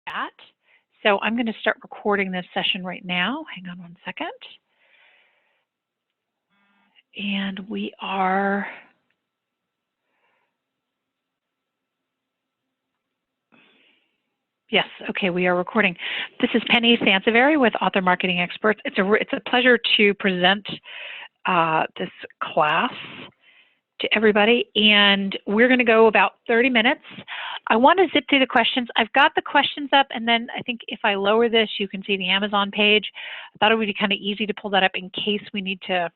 chat. So I'm going to start recording this session right now. Hang on one second. And we are yes, okay, we are recording. This is Penny Sansevieri with Author Marketing Experts. It's a pleasure to present this class to everybody, and we're going to go about 30 minutes. I want to zip through the questions. I've got the questions up, and then I think if I lower this, you can see the Amazon page. I thought it would be kind of easy to pull that up in case we need to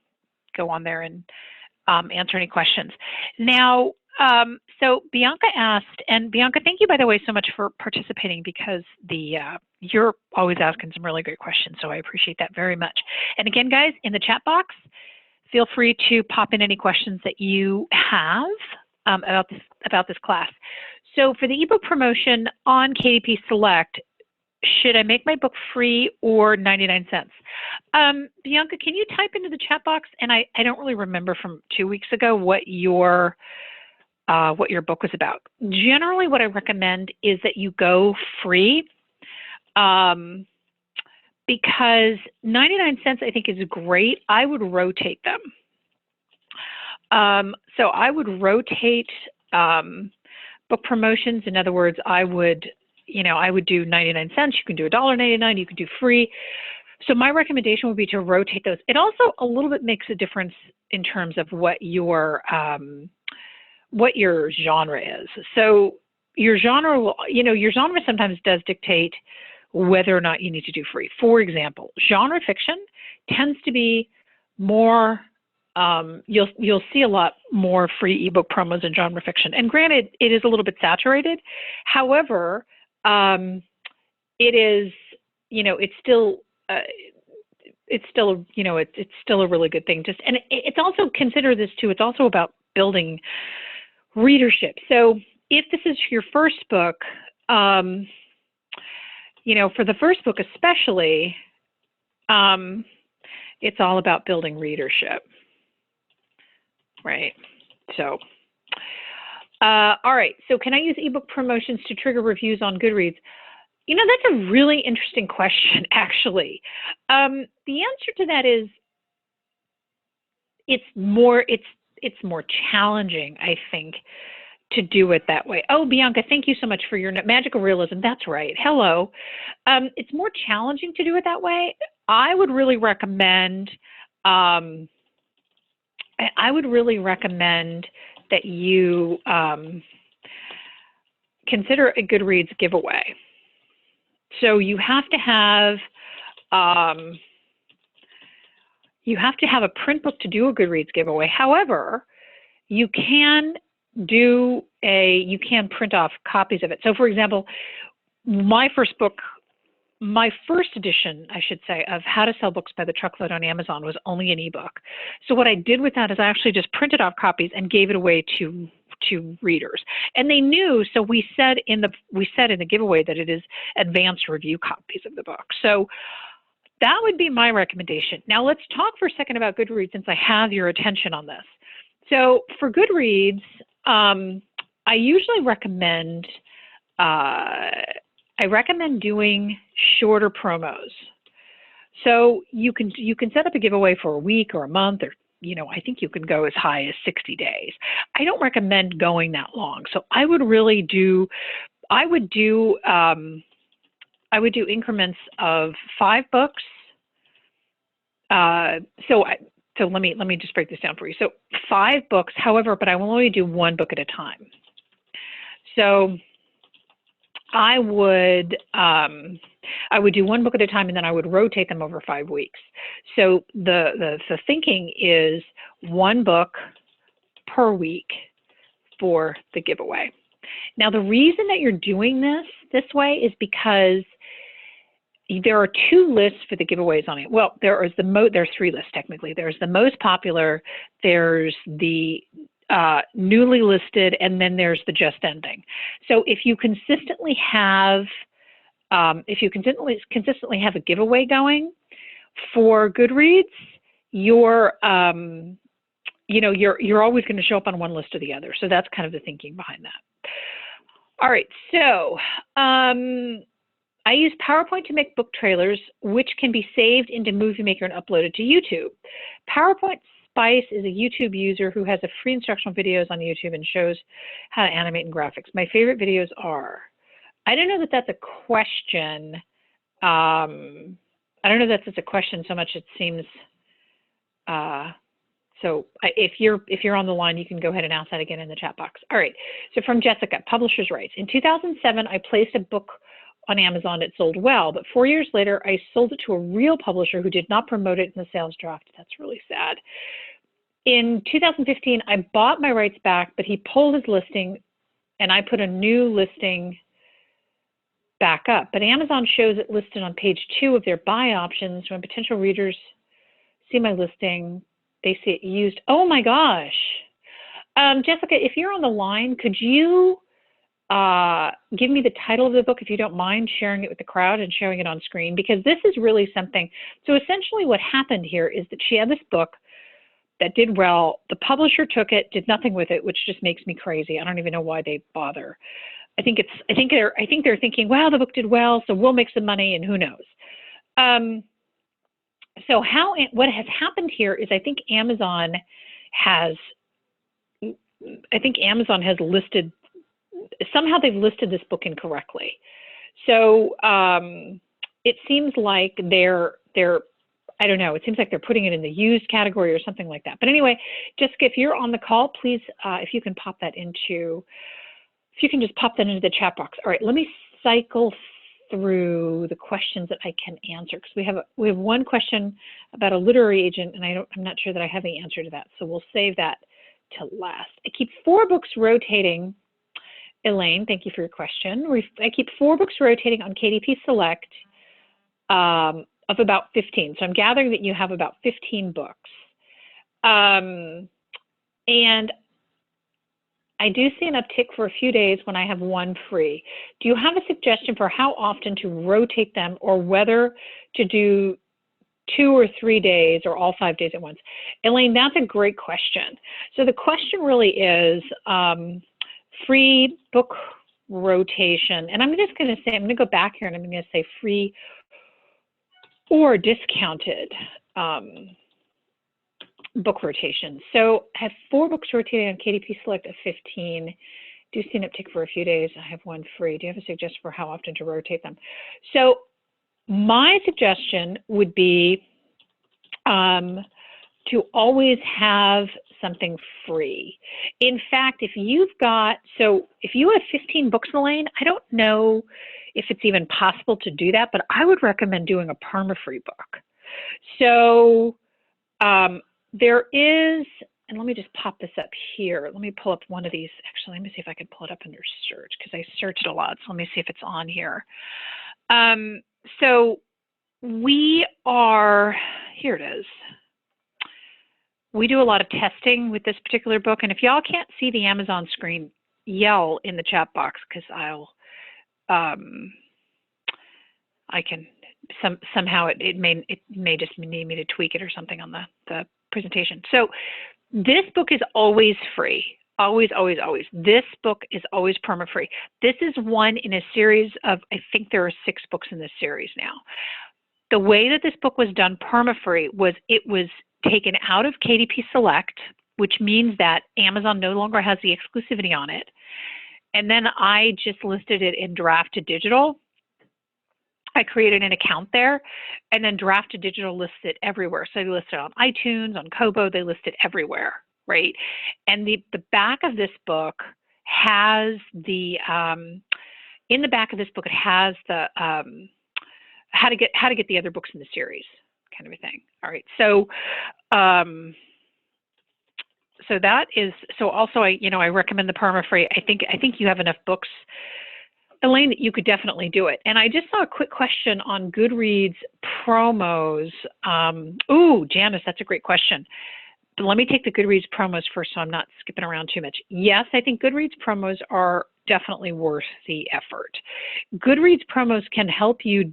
go on there and answer any questions. Now, so Bianca asked, and Bianca, thank you, by the way, so much for participating, because you're always asking some really great questions, so I appreciate that very much. And again, guys, in the chat box, feel free to pop in any questions that you have about this class. So for the ebook promotion on KDP Select, should I make my book free or 99 cents? Bianca, can you type into the chat box? And I don't really remember from 2 weeks ago what your book was about. Generally, what I recommend is that you go free, because 99 cents I think is great. I would rotate them. So I would rotate book promotions. In other words, I would do 99 cents. You can do $1.99. You can do free. So my recommendation would be to rotate those. It also a little bit makes a difference in terms of what your genre is. So your genre sometimes does dictate whether or not you need to do free. For example, genre fiction tends to be more, you'll see a lot more free ebook promos in genre fiction. And granted, it is a little bit saturated. However, it is, it's still a really good thing. And it's also, consider this too, it's also about building readership. So if this is your first book, for the first book especially, it's all about building readership, right? So, all right, so can I use ebook promotions to trigger reviews on Goodreads? That's a really interesting question, actually. The answer to that is it's more challenging, I think, to do it that way. Oh, Bianca, thank you so much for your magical realism. That's right. Hello. It's more challenging to do it that way. I would really recommend that you consider a Goodreads giveaway. So you have to have a print book to do a Goodreads giveaway. However, you can print off copies of it. So for example, my first edition, I should say, of How to Sell Books by the Truckload on Amazon was only an ebook. So what I did with that is I actually just printed off copies and gave it away to readers. And they knew, so we said in the giveaway that it is advanced review copies of the book. So that would be my recommendation. Now let's talk for a second about Goodreads, since I have your attention on this. So for Goodreads, I usually recommend doing shorter promos. So you can set up a giveaway for a week or a month, or I think you can go as high as 60 days. I don't recommend going that long. So I would do increments of 5 books. So let me just break this down for you. So 5 books, however, but I will only do 1 book at a time. So I would do 1 book at a time, and then I would rotate them over 5 weeks. So the thinking is 1 book per week for the giveaway. Now the reason that you're doing this way is because there are 2 lists for the giveaways on it. Well, there's 3 lists technically. There's the most popular, there's the newly listed, and then there's the just ending. So if you consistently have a giveaway going for Goodreads, you're always going to show up on one list or the other. So that's kind of the thinking behind that. All right, so I use PowerPoint to make book trailers, which can be saved into Movie Maker and uploaded to YouTube. PowerPoint Spice is a YouTube user who has a free instructional videos on YouTube and shows how to animate and graphics. My favorite videos are. I don't know that that's a question. I don't know that that's a question so much. It seems. So if you're on the line, you can go ahead and ask that again in the chat box. All right. So from Jessica, Publishers' Rights. In 2007, I placed a book on Amazon. It sold well, but 4 years later, I sold it to a real publisher who did not promote it in the sales draft. That's really sad. In 2015, I bought my rights back, but he pulled his listing, and I put a new listing back up. But Amazon shows it listed on page 2 of their buy options. When potential readers see my listing, they see it used. Oh my gosh. Jessica, if you're on the line, could you give me the title of the book, if you don't mind sharing it with the crowd and showing it on screen? Because this is really something. So essentially what happened here is that she had this book that did well. The publisher took it, did nothing with it, which just makes me crazy. I don't even know why they bother. I think they're thinking, wow, the book did well, so we'll make some money, and who knows. So what has happened here is I think Amazon has listed, somehow they've listed this book incorrectly. So it seems like they're I don't know, it seems like they're putting it in the used category or something like that. But anyway, Jessica, if you're on the call, please, if you can just pop that into the chat box. All right, let me cycle through the questions that I can answer, because we have one question about a literary agent, and I'm not sure that I have the answer to that, so we'll save that to last. I keep 4 books rotating. Elaine, thank you for your question. I keep 4 books rotating on KDP Select of about 15. So I'm gathering that you have about 15 books. And I do see an uptick for a few days when I have 1 free. Do you have a suggestion for how often to rotate them, or whether to do 2 or 3 days or all 5 days at once? Elaine, that's a great question. So the question really is free book rotation. And I'm just going to say, I'm going to go back here and I'm going to say free or discounted book rotation. So I have 4 books rotating on KDP Select of 15. Do see an uptick for a few days. I have 1 free. Do you have a suggestion for how often to rotate them? So my suggestion would be to always have something free. In fact, if you have 15 books, Elaine, I don't know if it's even possible to do that, but I would recommend doing a permafree book. So there is, and let me just pop this up here. Let me pull up one of these. Actually, let me see if I can pull it up under search, because I searched a lot. So let me see if it's on here. So here it is. We do a lot of testing with this particular book, and if y'all can't see the Amazon screen, yell in the chat box, because I can somehow it may just need me to tweak it or something on the presentation. So this book is always free, always, always, always. This book is always perma-free. This is one in a series of, I think there are 6 books in this series now. The way that this book was done perma-free was it was taken out of KDP Select, which means that Amazon no longer has the exclusivity on it. And then I just listed it in Draft to Digital. I created an account there, and then Draft to Digital lists it everywhere. So they list it on iTunes, on Kobo, they list it everywhere, right? And the back of this book has in the back of this book, it has the how to get the other books in the series, kind of a thing. All right, so so that is, so also I recommend the perma-free. I think you have enough books, Elaine, that you could definitely do it. And I just saw a quick question on Goodreads promos. Ooh, Janice, that's a great question. But let me take the Goodreads promos first, so I'm not skipping around too much. Yes, I think Goodreads promos are definitely worth the effort. Goodreads promos can help you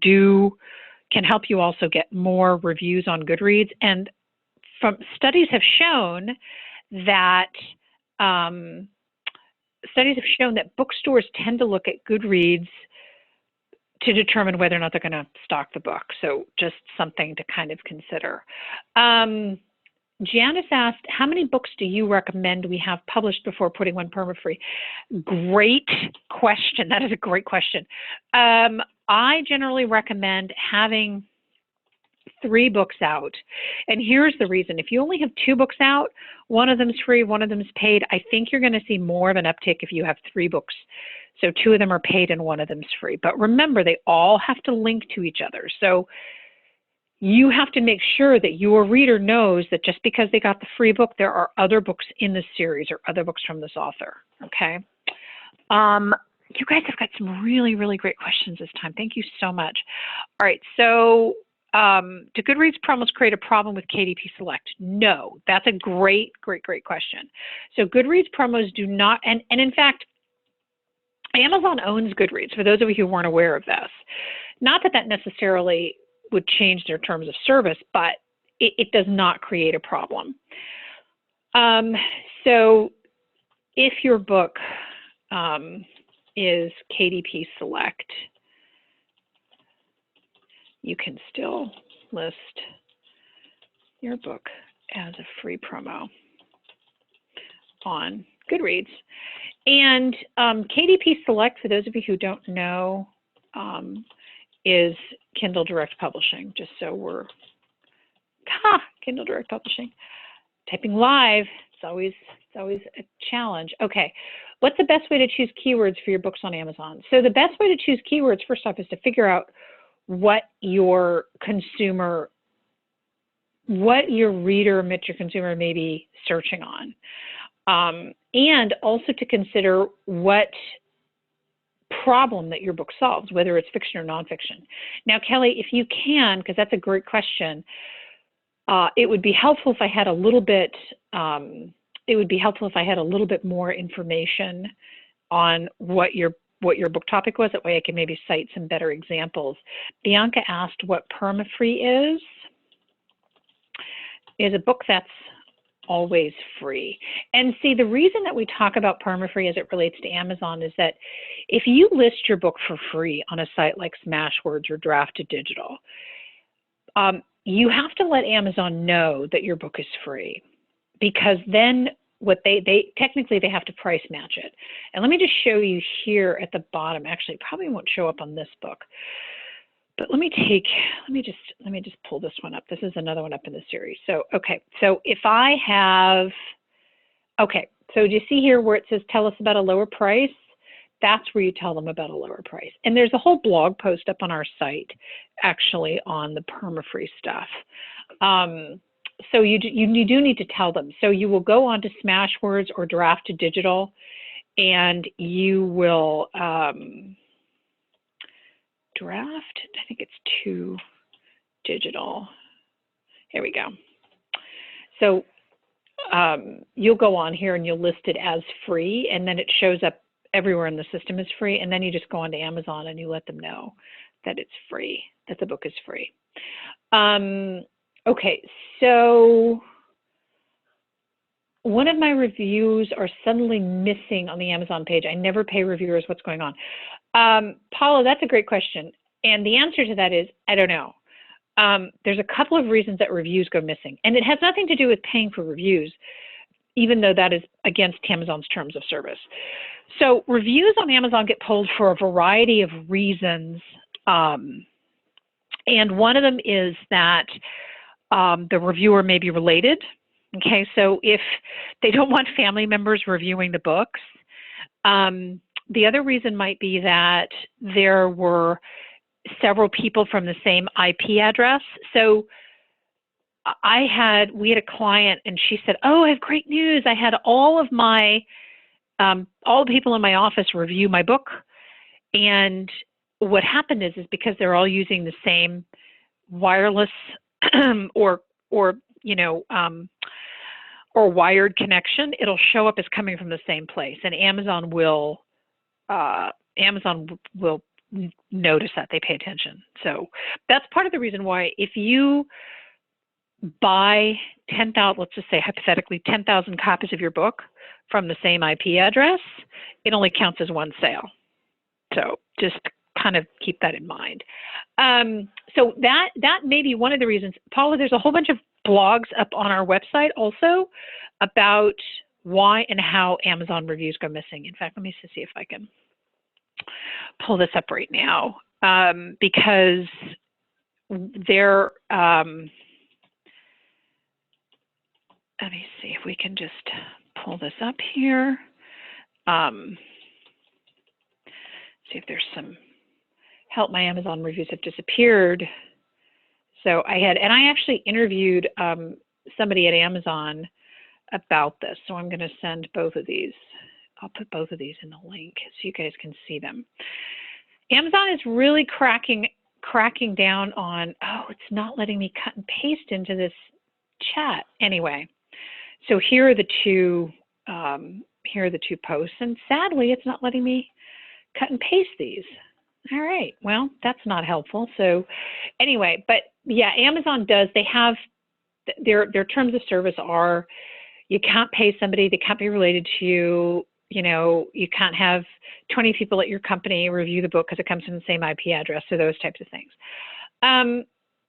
also get more reviews on Goodreads. And studies have shown that bookstores tend to look at Goodreads to determine whether or not they're going to stock the book. So just something to kind of consider. Janice asked, how many books do you recommend we have published before putting one perma-free? Great question. That is a great question. I generally recommend having 3 books out. And here's the reason. If you only have 2 books out, one of them's free, one of them's paid, I think you're going to see more of an uptick if you have 3 books. So 2 of them are paid and 1 of them's free. But remember, they all have to link to each other. So you have to make sure that your reader knows that just because they got the free book, there are other books in this series or other books from this author, okay? You guys have got some really, really great questions this time. Thank you so much. All right, so do Goodreads promos create a problem with KDP Select? No, that's a great, great, great question. So Goodreads promos do not, and in fact, Amazon owns Goodreads, for those of you who weren't aware of this. Not that that necessarily would change their terms of service, but it does not create a problem. So if your book is KDP Select, you can still list your book as a free promo on Goodreads. And KDP Select, for those of you who don't know, is Kindle Direct Publishing, just so we're, Kindle Direct Publishing. Typing live, it's always a challenge. Okay, what's the best way to choose keywords for your books on Amazon? So the best way to choose keywords, first off, is to figure out what your consumer, what your reader, your consumer may be searching on. And also to consider what problem that your book solves, whether it's fiction or nonfiction. Now, Kelly, if you can, because that's a great question, it would be helpful if I had a little bit, more information on what your book topic was. That way I can maybe cite some better examples. Bianca asked what permafree is a book that's always free. And see, the reason that we talk about permafree as it relates to Amazon is that if you list your book for free on a site like Smashwords or Draft2Digital, you have to let Amazon know that your book is free, because then what they technically they have to price match it. And let me just show you here at the bottom. Actually, it probably won't show up on this book, but let me just pull this one up. This is another one up in the series. So, okay, so if I have, okay, so do you see here where it says tell us about a lower price? That's where you tell them about a lower price. And there's a whole blog post up on our site, actually, on the permafree stuff. So you do need to tell them. So you will go on to Smashwords or Draft2Digital, and you will draft, I think it's 2Digital. Here we go. So you'll go on here and you'll list it as free, and then it shows up everywhere in the system is free, and then you just go on to Amazon and you let them know that it's free, that the book is free. Okay, so one of my reviews are suddenly missing on the Amazon page. I never pay reviewers. What's going on? Paula, that's a great question. And the answer to that is, I don't know. There's a couple of reasons that reviews go missing. And it has nothing to do with paying for reviews, even though that is against Amazon's terms of service. So reviews on Amazon get pulled for a variety of reasons. And one of them is that the reviewer may be related. Okay, so if they don't want family members reviewing the books, the other reason might be that there were several people from the same IP address. So we had a client, and she said, "Oh, I have great news. I had all of my all the people in my office review my book, and what happened is because they're all using the same wireless or wired connection, it'll show up as coming from the same place, and Amazon will notice that. They pay attention. So that's part of the reason why if you buy 10,000, let's just say hypothetically 10,000 copies of your book from the same IP address, it only counts as one sale. So just kind of keep that in mind. So that may be one of the reasons. Paula, there's a whole bunch of blogs up on our website also about why and how Amazon reviews go missing. In fact, let me see if I can pull this up right now, because they're, let me see if we can just pull this up here. See if there's some help. My Amazon reviews have disappeared. So I actually interviewed somebody at Amazon about this. So I'm going to send both of these. I'll put both of these in the link so you guys can see them. Amazon is really cracking down on, oh, it's not letting me cut and paste into this chat. Anyway, so here are the two posts, and sadly, it's not letting me cut and paste these. All right, well, that's not helpful. So anyway, but yeah, Amazon does, they have, their terms of service are, you can't pay somebody, they can't be related to you, you know, you can't have 20 people at your company review the book because it comes from the same IP address, so those types of things.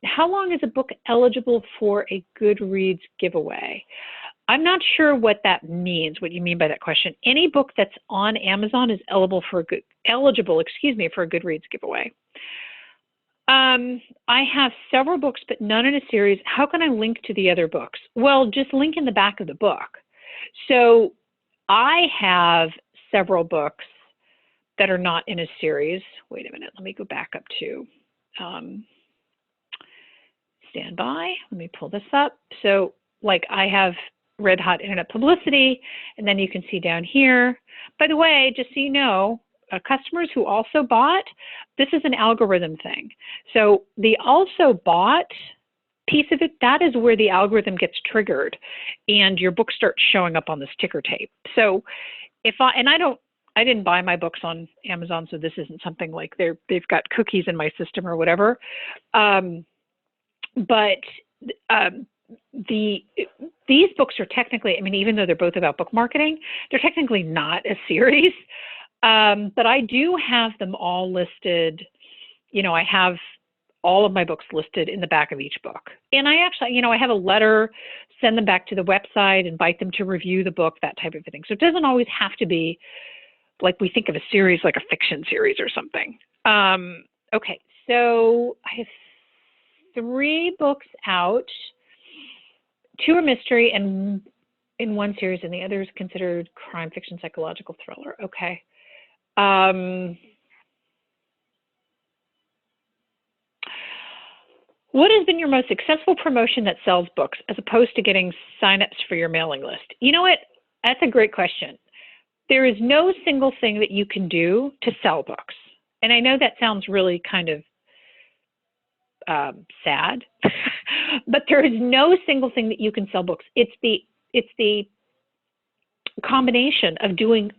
How long is a book eligible for a Goodreads giveaway? I'm not sure what that means, what you mean by that question. Any book that's on Amazon is eligible for a Goodreads giveaway. I have several books, but none in a series. How can I link to the other books? Well, just link in the back of the book. So I have several books that are not in a series. Wait a minute, let me go back up to standby. Let me pull this up. So like I have Red Hot Internet Publicity, and then you can see down here. By the way, just so you know, customers who also bought, this is an algorithm thing. So the also bought piece of it, that is where the algorithm gets triggered and your book starts showing up on this ticker tape. So if I didn't buy my books on Amazon, so this isn't something like they've got cookies in my system or whatever. These books are technically, I mean, even though they're both about book marketing, they're technically not a series. But I do have them all listed. You know, I have all of my books listed in the back of each book. And I actually, you know, I have a letter, send them back to the website, invite them to review the book, that type of thing. So it doesn't always have to be like we think of a series like a fiction series or something. Okay, so I have 3 books out. 2 are mystery and in one series, and the other is considered crime fiction psychological thriller. Okay. What has been your most successful promotion that sells books as opposed to getting signups for your mailing list? You know what? That's a great question. There is no single thing that you can do to sell books. And I know that sounds really kind of sad, but there is no single thing that you can sell books. It's the combination of doing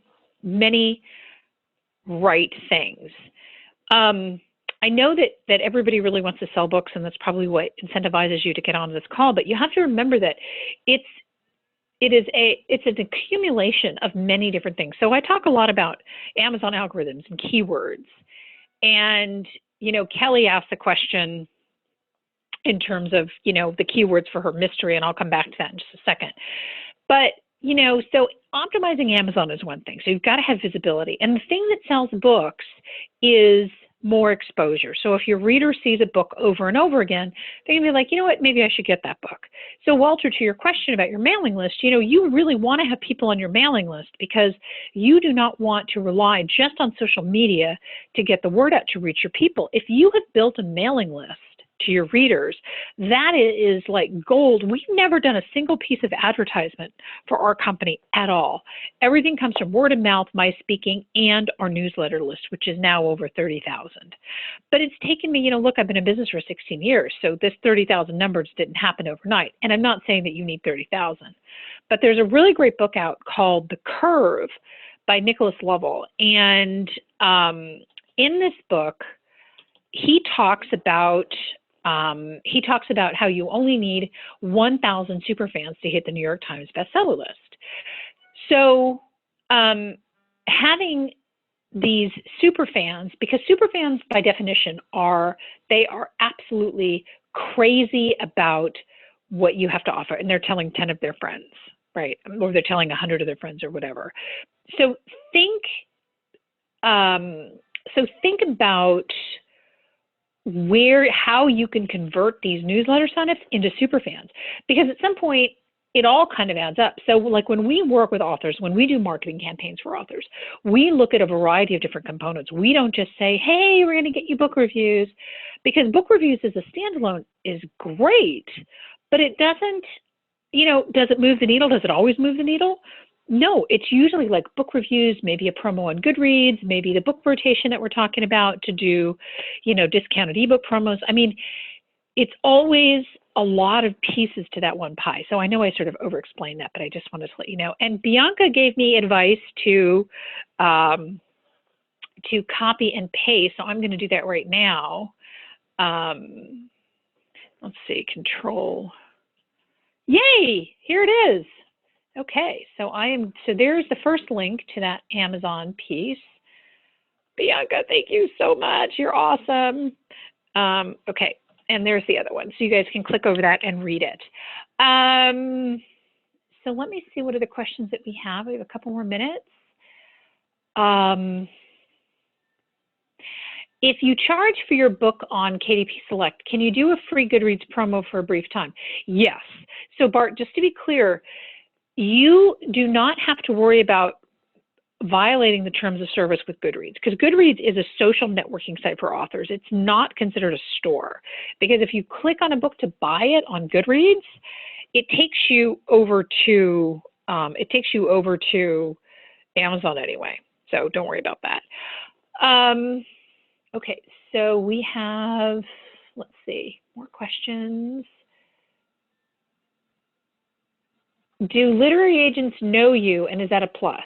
many right things. I know that everybody really wants to sell books, and that's probably what incentivizes you to get on this call, but you have to remember that it's an accumulation of many different things. So I talk a lot about Amazon algorithms and keywords. And, you know, Kelly asked the question in terms of, you know, the keywords for her mystery, and I'll come back to that in just a second. But, you know, so optimizing Amazon is one thing. So you've got to have visibility. And the thing that sells books is more exposure. So if your reader sees a book over and over again, they're going to be like, you know what, maybe I should get that book. So Walter, to your question about your mailing list, you know, you really want to have people on your mailing list because you do not want to rely just on social media to get the word out to reach your people. If you have built a mailing list to your readers, that is like gold. We've never done a single piece of advertisement for our company at all. Everything comes from word of mouth, my speaking, and our newsletter list, which is now over 30,000. But it's taken me, you know, look, I've been in business for 16 years, so this 30,000 numbers didn't happen overnight. And I'm not saying that you need 30,000, but there's a really great book out called The Curve by Nicholas Lovell. And in this book, he talks about how you only need 1,000 superfans to hit the New York Times bestseller list. So having these super fans, because super fans by definition they are absolutely crazy about what you have to offer, and they're telling 10 of their friends, right? Or they're telling 100 of their friends or whatever. So think about how you can convert these newsletter signups into super fans, because at some point it all kind of adds up. So like when we work with authors, when we do marketing campaigns for authors, we look at a variety of different components. We don't just say, hey, we're going to get you book reviews, because book reviews as a standalone is great, but it doesn't, does it move the needle? Does it always move the needle? No, it's usually like book reviews, maybe a promo on Goodreads, maybe the book rotation that we're talking about to do, discounted ebook promos. I mean, it's always a lot of pieces to that one pie. So I know I sort of over-explained that, but I just wanted to let you know. And Bianca gave me advice to copy and paste. So I'm going to do that right now. Let's see, control. Yay, here it is. Okay, so there's the first link to that Amazon piece. Bianca, thank you so much. You're awesome. Okay, and there's the other one. So you guys can click over that and read it. So let me see what are the questions that we have. We have a couple more minutes. If you charge for your book on KDP Select, can you do a free Goodreads promo for a brief time? Yes. So Bart, just to be clear, you do not have to worry about violating the terms of service with Goodreads, because Goodreads is a social networking site for authors. It's not considered a store, because if you click on a book to buy it on Goodreads, it takes you over to Amazon anyway. So don't worry about that. Okay, so we have, let's see, more questions. Do literary agents know you, and is that a plus?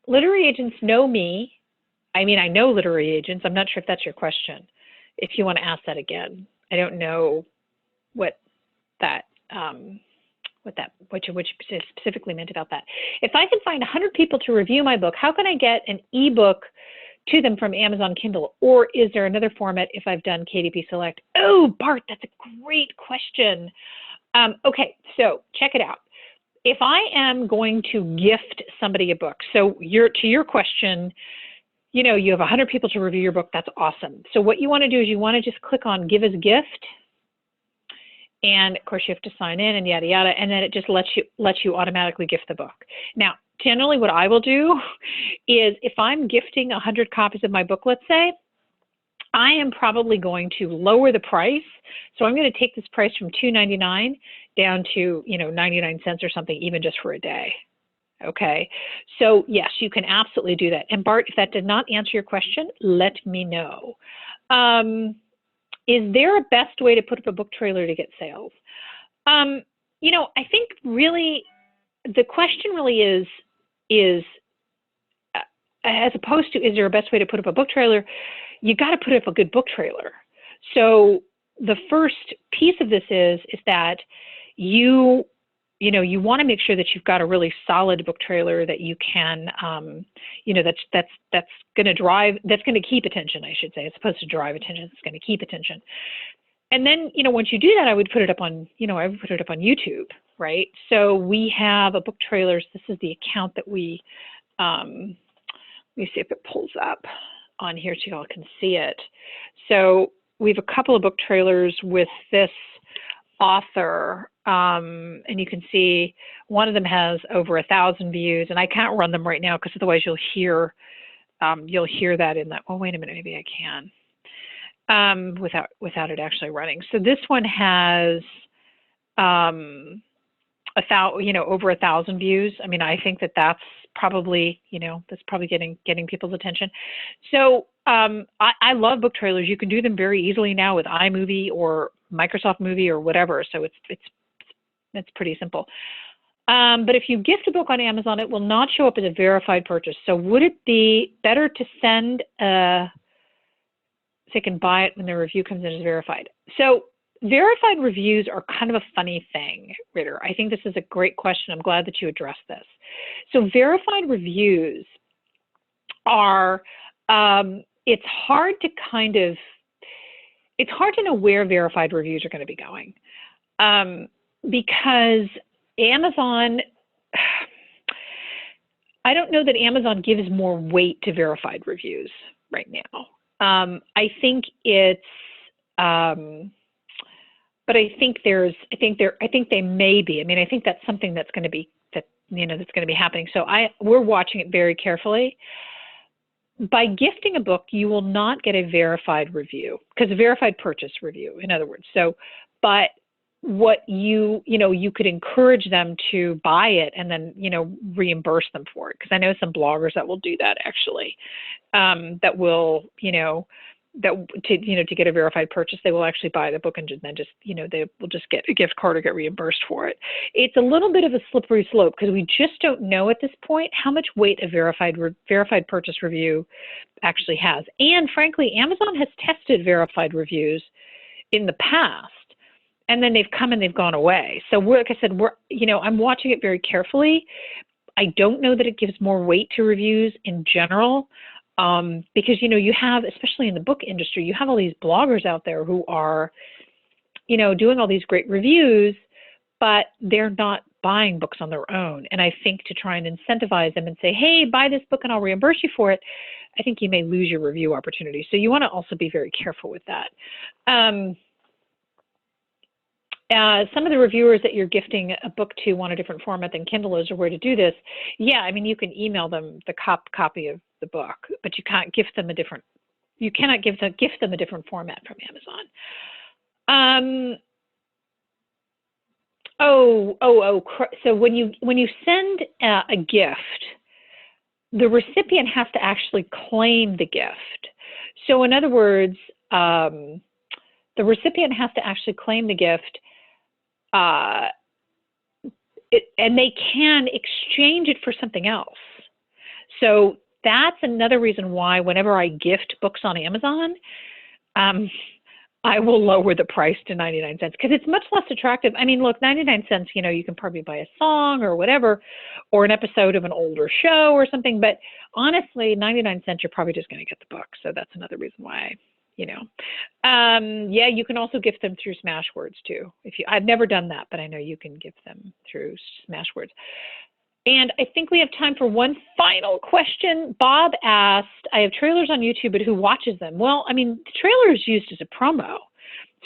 Literary agents know me. I mean, I know literary agents. I'm not sure if that's your question. If you want to ask that again, I don't know what you specifically meant about that. If I can find 100 people to review my book, how can I get an ebook to them from Amazon Kindle? Or is there another format if I've done KDP Select? Oh, Bart, that's a great question. Okay, so check it out. If I am going to gift somebody a book, so to your question, you have 100 people to review your book, that's awesome. So what you want to do is you want to just click on Give as a Gift, and of course you have to sign in and yada yada, and then it just lets you automatically gift the book. Now, generally what I will do is if I'm gifting 100 copies of my book, let's say, I am probably going to lower the price. So I'm going to take this price from $2.99 down to 99 cents or something, even just for a day. Okay, so yes, you can absolutely do that. And Bart, if that did not answer your question, let me know. Is there a best way to put up a book trailer to get sales? I think really the question really is as opposed to is there a best way to put up a book trailer, you got to put up a good book trailer. So the first piece of this is that you want to make sure that you've got a really solid book trailer that you can, that's going to keep attention, I should say, as opposed to drive attention. It's going to keep attention. And then, once you do that, I would put it up on, I would put it up on YouTube, right? So we have a book trailers. This is the account that we, let me see if it pulls up on here so you all can see it. So we have a couple of book trailers with this author, and you can see one of them has over 1,000 views, and I can't run them right now because otherwise you'll hear that in that. Oh, wait a minute, maybe I can without it actually running. So this one has over 1,000 views. I mean, I think that's probably getting people's attention. So I love book trailers. You can do them very easily now with iMovie or Microsoft Movie or whatever. So it's pretty simple. But if you gift a book on Amazon, it will not show up as a verified purchase. So would it be better to send so they can buy it when the review comes in as verified? So verified reviews are kind of a funny thing, Ritter. I think this is a great question. I'm glad that you addressed this. So verified reviews are, it's hard to know where verified reviews are going to be going, because Amazon, I don't know that Amazon gives more weight to verified reviews right now. I think it's, but I think they may be. I mean, I think that's something that's going to be that's going to be happening. So we're watching it very carefully. By gifting a book, you will not get a verified review, because a verified purchase review, in other words. So, but what you could encourage them to buy it and then, reimburse them for it. Because I know some bloggers that will do that actually, that will, to get a verified purchase, they will actually buy the book and then just, they will just get a gift card or get reimbursed for it. It's a little bit of a slippery slope, because we just don't know at this point how much weight a verified purchase review actually has. And frankly, Amazon has tested verified reviews in the past, and then they've come and they've gone away. So like I said, I'm watching it very carefully. I don't know that it gives more weight to reviews in general. Because, you have, especially in the book industry, you have all these bloggers out there who are, doing all these great reviews, but they're not buying books on their own. And I think to try and incentivize them and say, hey, buy this book and I'll reimburse you for it, I think you may lose your review opportunity. So you want to also be very careful with that. Some of the reviewers that you're gifting a book to want a different format than Kindle is, or where to do this. Yeah, I mean, you can email them the copy of the book, but you can't gift them you cannot gift them a different format from Amazon. So when you send a gift, the recipient has to actually claim the gift. So in other words, the recipient has to actually claim the gift, and they can exchange it for something else. So that's another reason why whenever I gift books on Amazon, I will lower the price to 99 cents, because it's much less attractive. I mean, look, 99 cents, you can probably buy a song or whatever, or an episode of an older show or something. But honestly, 99 cents, you're probably just going to get the book. So that's another reason why, yeah, you can also gift them through Smashwords too. I've never done that, but I know you can gift them through Smashwords. And I think we have time for one final question. Bob asked, I have trailers on YouTube, but who watches them? Well, I mean, the trailer is used as a promo.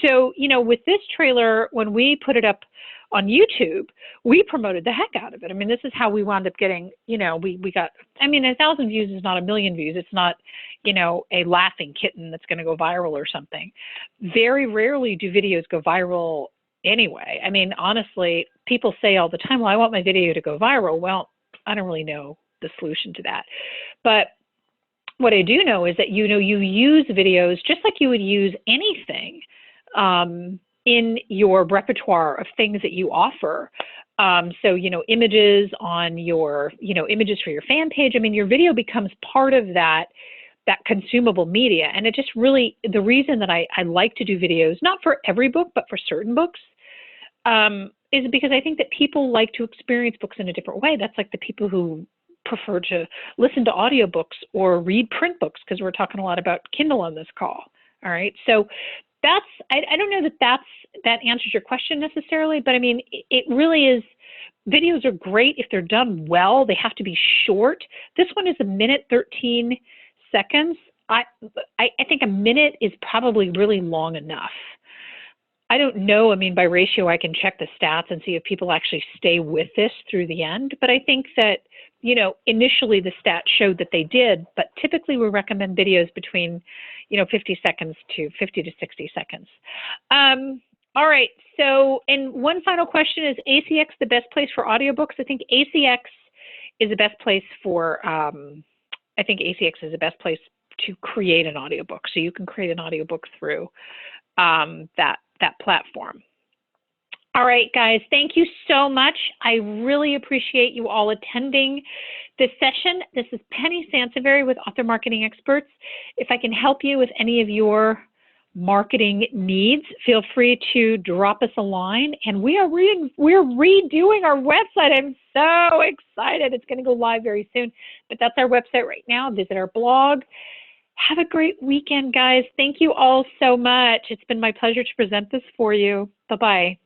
So, with this trailer, when we put it up on YouTube, we promoted the heck out of it. I mean, this is how we wound up getting, we got, 1,000 views is not a million views. It's not, a laughing kitten that's going to go viral or something. Very rarely do videos go viral anyway. I mean, honestly, people say all the time, well, I want my video to go viral. Well, I don't really know the solution to that. But what I do know is that, you use videos just like you would use anything in your repertoire of things that you offer. So, images on your, images for your fan page. I mean, your video becomes part of that consumable media. And it just really, the reason that I like to do videos, not for every book, but for certain books, is because I think that people like to experience books in a different way. That's like the people who prefer to listen to audiobooks or read print books, because we're talking a lot about Kindle on this call. All right. So I don't know that answers your question necessarily, but I mean, it really is. Videos are great if they're done well. They have to be short. This one is 1:13 seconds. I think a minute is probably really long enough. I don't know. I mean, by ratio, I can check the stats and see if people actually stay with this through the end. But I think that, initially the stats showed that they did, but typically we recommend videos between, 50 seconds to 50 to 60 seconds. All right. So, and one final question, is ACX the best place for audiobooks? I think ACX is the best place for, to create an audiobook. So you can create an audiobook through that platform. All right, guys, thank you so much. I really appreciate you all attending this session. This is Penny Sansevieri with Author Marketing Experts. If I can help you with any of your marketing needs, feel free to drop us a line. And we're redoing our website. I'm so excited. It's going to go live very soon. But that's our website right now. Visit our blog. Have a great weekend, guys. Thank you all so much. It's been my pleasure to present this for you. Bye-bye.